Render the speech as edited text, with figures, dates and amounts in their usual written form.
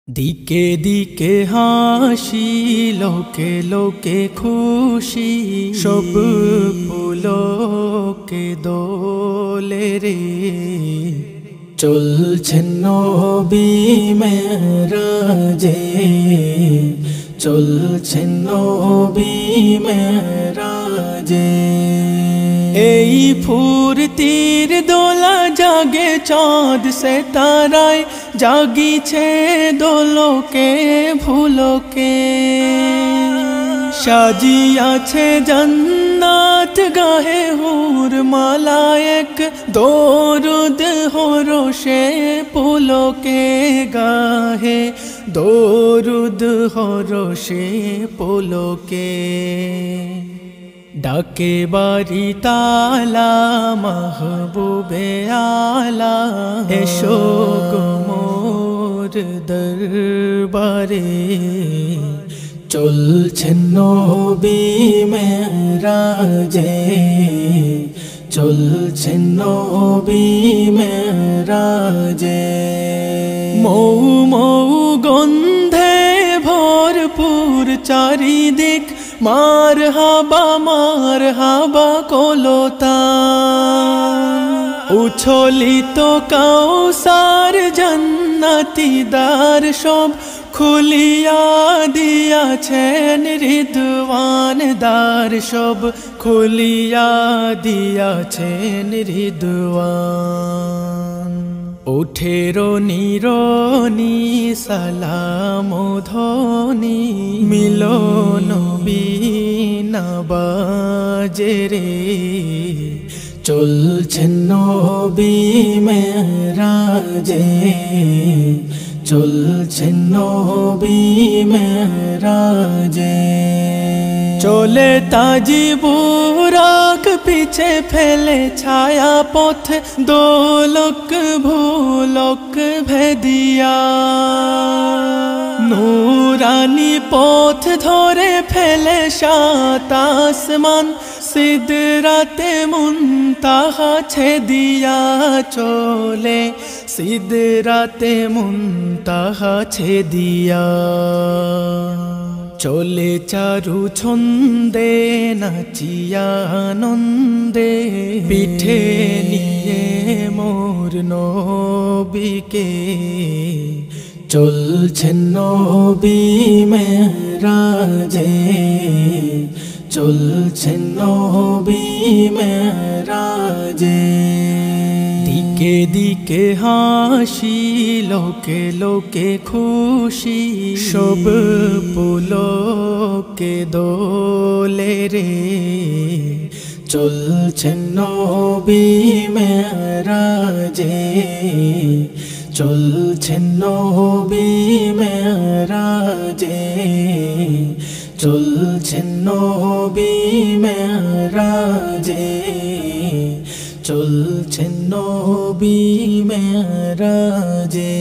দিকে দিকে হাসি লোকে লোকে খুশি সব পুলকে দোলে রে চলছেন নবী মেরাজে চলছেন নবী মেরাজে এই ফুরতির দোলা জাগে চাঁদ সে তারায় জাগিছে দোলকে ভুলকে সাজিয়াছে জন্নাত গাহে হুর মালায়েক দরুদ হরশে পুলকে গাহে দরুদ হরশে পুলকে ডাকে বাড়ি তালা মাহবুবে আলা এসো গো মোর দরবারে চলছেন নবী মেরাজে চলছেন নবী মেরাজে মৌ মৌ গন্ধে ভরপুর চারিদিক মার হাবা কলতান উছলিত কাউসার জান্নাতি দ্বার সব খুলিয়া দিয়াছেন রিদওয়ান দ্বার সব খুলিয়া দিয়াছেন রিদওয়ান উঠেরো নিরনি সালাম ধ্বনি মিলন বিনা বাজে রে চলছেন নবী মেরাজে চলছেন নবী মেরাজে চলে তাজি বুরাক পিছে ফেলে ছায়া পথ দোলক ভুলক ভেদিয়া নূরানি পথ ধরে ফেলে সাত আসমান সিদরাতে মুনতাহা ছেদিয়া চলে সিদরাতে মুনতাহা ছেদিয়া চলে চারু ছন্দে নাচিয়া আনন্দে পিঠে নিয়ে মোর নবীকে চলছেন নবী মেরাজে চলছেন নবী মেরাজে দিকে দিকে হাসি লোকে লোকে খুশি সব পুলকে দোলে রে চলছেন নবী মেরাজে চলছেন নবী মেরাজে চলছেন নবী মেরাজে চলছেন নবী মেরাজে।